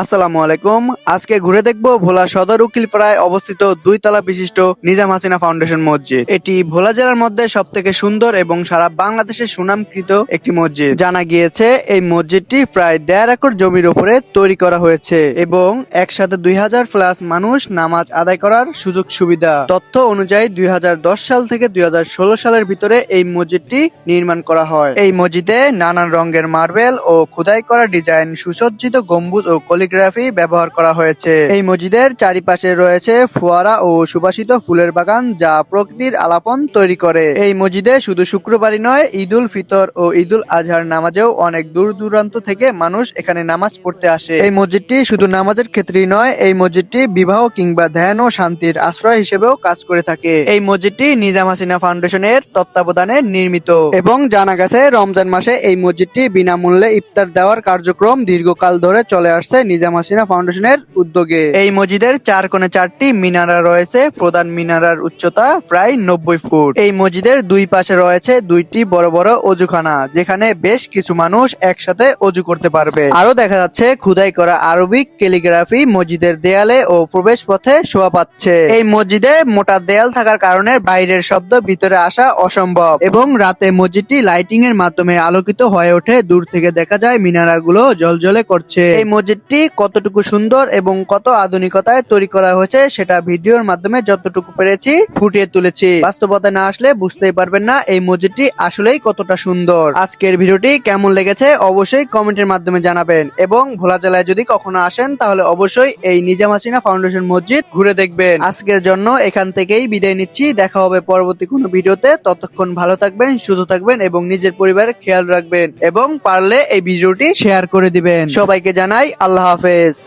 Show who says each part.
Speaker 1: আসসালামু আলাইকুম। আজকে ঘুরে দেখব ভোলা সদর উকিলপাড়ায় অবস্থিত 2 তলা বিশিষ্ট নিজাম হাসিনা ফাউন্ডেশন মসজিদ। এটি ভোলা জেলার মধ্যে সবথেকে সুন্দর এবং সারা বাংলাদেশে সুনামকৃত একটি মসজিদ। জানা গিয়েছে এই মসজিদটি প্রায় 1.5 একর জমির উপরে তৈরি করা হয়েছে এবং একসাথে 2000 প্লাস মানুষ নামাজ আদায় করার সুযোগ সুবিধা। তথ্য অনুযায়ী 2010 সাল থেকে 2016 সালের ভিতরে এই মসজিদটি নির্মাণ করা হয়। এই মসজিদে নানান রঙের মার্বেল ও খোদাই করা ডিজাইন, সুসজ্জিত গম্বুজ ও ক্যালিগ্রাফি ব্যবহার করা হয়েছে। এই মসজিদের চারিপাশে রয়েছে ফোয়ারা ও সুবাসিত ফুলের বাগান, যা প্রকৃতির আলাপন তৈরি করে। এই মসজিদে শুধু শুক্রবারই নয়, ঈদ উল ফিতর ও ঈদ উল আজহার নামাজেও অনেক দূর দূরান্ত থেকে মানুষ এখানে নামাজ পড়তে আসে। এই মসজিদটি শুধু নামাজের ক্ষেত্রেই নয়, এই মসজিদটি বিবাহ কিংবা ধ্যান ও শান্তির আশ্রয় হিসেবেও কাজ করে থাকে। এই মসজিদটি নিজাম হাসিনা ফাউন্ডেশনের তত্ত্বাবধানে নির্মিত এবং জানা গেছে রমজান মাসে এই মসজিদটি বিনামূল্যে ইফতার দেওয়ার কার্যক্রম দীর্ঘকাল ধরে চলে আসছে নিজাম হাসিনা ফাউন্ডেশনের উদ্যোগে। এই মসজিদের 4 কোণে 4টি মিনারা রয়েছে। প্রধান মিনারার উচ্চতা প্রায় 90 ফুট। এই মসজিদের 2 পাশে রয়েছে 2টি বড় বড় অজুখানা, যেখানে বেশ কিছু মানুষ একসাথে অজু করতে পারবে। আরো দেখা যাচ্ছে খোদাই করা আরবিক ক্যালিগ্রাফি মসজিদের দেয়ালে ও প্রবেশ পথে শোভা পাচ্ছে। এই মসজিদে মোটা দেয়াল থাকার কারণে বাইরের শব্দ ভিতরে আসা অসম্ভব এবং রাতে মসজিদটি লাইটিং এর মাধ্যমে আলোকিত হয়ে ওঠে। দূর থেকে দেখা যায় মিনারাগুলো জ্বলজ্বলে করছে। এই মসজিদটি কতটুকু সুন্দর এবং কত আধুনিকতায় তৈরি করা হয়েছে সেটা ভিডিওর মাধ্যমে যতটুকু পেরেছি ফুটিয়ে তুলেছি। বাস্তবতা না আসলে বুঝতেই পারবেন না এই মসজিদটি আসলেই কতটা সুন্দর। আজকের ভিডিওটি কেমন লেগেছে অবশ্যই কমেন্টের মাধ্যমে জানাবেন এবং ভোলা জেলায় যদি কখনো আসেন তাহলে অবশ্যই এই নিজাম হাসিনা ফাউন্ডেশন মসজিদ ঘুরে দেখবেন। আজকের জন্য এখান থেকেই বিদায় নিচ্ছি। দেখা হবে পরবর্তী কোনো ভিডিওতে। ততক্ষণ ভালো থাকবেন, সুস্থ থাকবেন এবং নিজের পরিবারের খেয়াল রাখবেন এবং পারলে এই ভিডিওটি শেয়ার করে দিবেন। সবাইকে জানাই আল্লাহ হাফেজ।